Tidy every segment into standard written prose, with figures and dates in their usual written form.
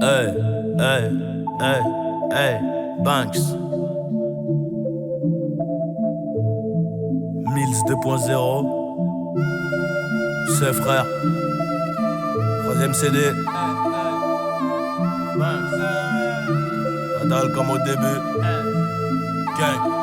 Hey, hey, hey, hey, Banks. Mills 2.0. C'est frère. Troisième CD. Banks. Adal comme au début. Gang.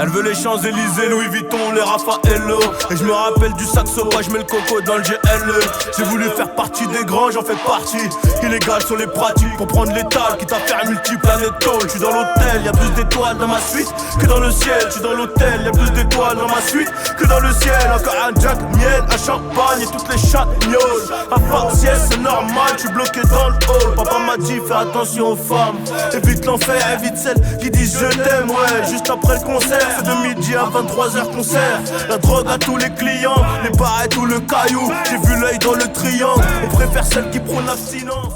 Elle veut les Champs-Élysées, Louis Vuitton, les Raffaello. Et je me rappelle du saxo, ouais, je mets le coco dans le GLE. J'ai voulu faire partie des grands, j'en fais partie. Illégal sont les pratiques pour prendre l'étal, quitte à faire multiplanétol. Je suis dans l'hôtel, y'a plus d'étoiles dans ma suite que dans le ciel. Je suis dans l'hôtel, y'a plus d'étoiles dans ma suite que dans le ciel. Encore un Jack, miel, un champagne et toutes les chagnoles. À faciès, c'est normal, je suis bloqué dans le hall. Papa m'a dit, fais attention aux femmes. Évite l'enfer, évite celles qui disent je t'aime, ouais. Juste après le concert. C'est de midi à 23h concert. La drogue à tous les clients, les barrettes ou le caillou. J'ai vu l'œil dans le triangle. On préfère celle qui prône l'abstinence.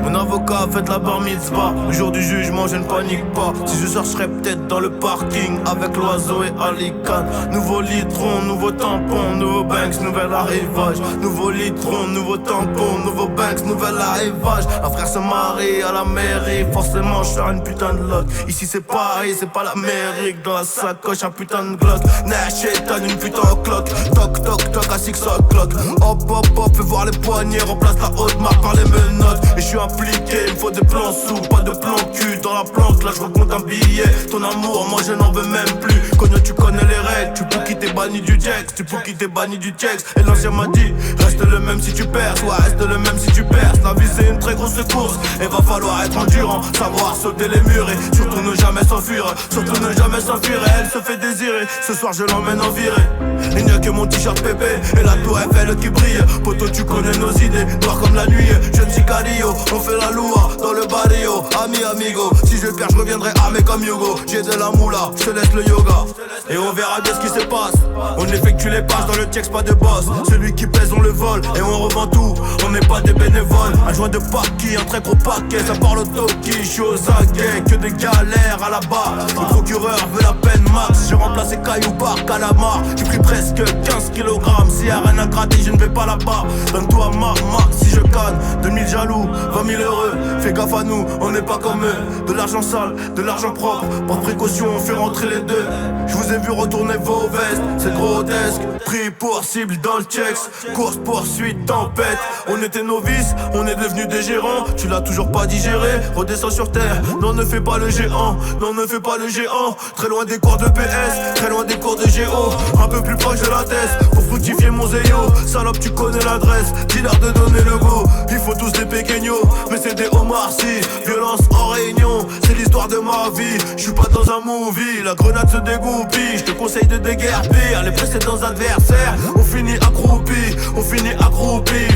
Mon avocat a fait la bar mitzvah. Le jour du jugement je ne panique pas. Si je sors je serai peut-être dans le parking avec l'oiseau et Alicante. Nouveau litron, nouveau tampon, nouveau Banks, nouvel arrivage. Nouveau litron, nouveau tampon, nouveau Banks, nouvel arrivage. Un frère se marie à la mairie, forcément je sors une putain de loc. Ici c'est pareil, c'est pas l'Amérique. Dans la sacoche un putain de Glock. Nash étonne une putain de clock. Toc toc toc à 6 o'clock. Hop hop hop, fais voir les poignets. Remplace la haute marque par les menottes. Et je suis impliqué, il me faut des plans sous, pas de plan cul. Dans la planque, là je recompte un billet. Ton amour, moi je n'en veux même plus. Connais, tu connais les règles, tu peux quitter banni du Jex. Tu peux quitter banni du Jex. Et l'ancien m'a dit, reste le même si tu perds. Ouais, reste le même si tu perds. La vie c'est une très grosse course. Et va falloir être endurant, savoir sauter les murs. Et surtout ne jamais s'enfuir. Surtout ne jamais s'enfuir. Et elle se fait désirer. Ce soir je l'emmène en virée. Il n'y a que mon t-shirt pépé et la tour Eiffel qui brille. Poto tu connais nos idées, noir comme la nuit. Jeune sicario, on fait la loua dans le barrio. Ami amigo, si je perds je reviendrai armé comme Hugo. J'ai de la moula, je te laisse le yoga. Et on verra bien ce qui se passe. On effectue les passes dans le texte, pas de boss. Celui qui pèse on le vole et on revend tout. On n'est pas des bénévoles. Un joint de paki, un très gros paquet. Ça parle au toki, je suis aux aguets. Que des galères à la barre. Le procureur veut la peine max. J'ai remplacé Caillou par Calamar. J'ai pris presque 15 kg. Si y'a rien à gratter je ne vais pas là-bas. Donne-toi ma si je canne. 2000 jaloux, 20 000 heureux. Fais gaffe à nous, on n'est pas comme eux. De l'argent sale, de l'argent propre. Par précaution on fait rentrer les deux. Je vous ai vu retourner vos vestes. C'est grotesque, pris pour cible dans le checks. Course poursuite, tempête. On était novices, on est devenus des gérants. Tu l'as toujours pas digéré, redescends sur terre. Non ne fais pas le géant, non ne fais pas le géant. Très loin des cours de PS, très loin des cours de Géo. Un peu plus proche de la thèse, pour fructifier mon zéyo. Salope tu connais l'adresse, dis-leur de donner le go. Il faut tous des péqueños, mais c'est des homards si. Violence en réunion, c'est l'histoire de ma vie. Je suis pas dans un movie, la grenade se dégoupille. Je te conseille de déguerpir les précédents adversaires. On finit accroupi,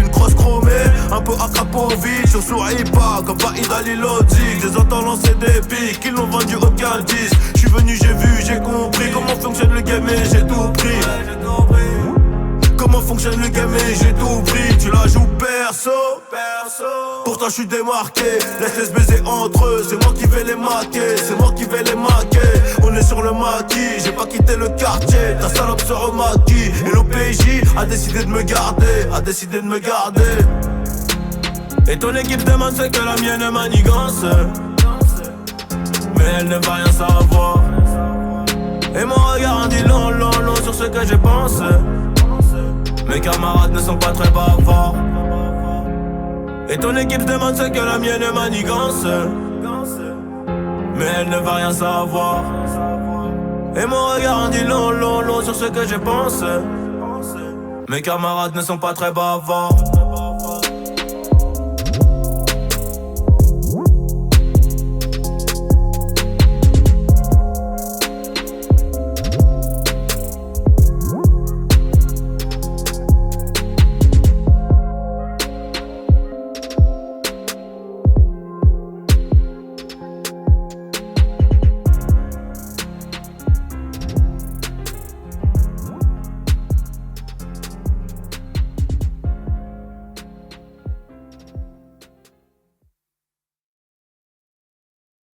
une crosse chromée, un peu Akrapovic. Je souris pas comme Faïda Lilodic. Je les entends lancer des pics, ils n'ont vendu aucun disque. Je suis venu, j'ai vu, j'ai compris comment fonctionne le game et j'ai tout pris. Comment fonctionne le game et j'ai tout pris. Tu la joues perso. Pourtant je suis démarqué. Laisse-les se baiser entre eux. C'est moi qui vais les maquer. C'est moi qui vais les maquer. On est sur le maquis. J'ai pas quitté le quartier. Ta salope se remaquille. Et l'OPJ a décidé de me garder. Et ton équipe demande ce que la mienne manigance. Mais elle ne va rien savoir. Et mon regard en dit long sur ce que je pense. Mes camarades ne sont pas très bavards. Et ton équipe demande ce que la mienne manigance. Mais elle ne va rien savoir. Et mon regard en dit long sur ce que je pense. Mes camarades ne sont pas très bavards.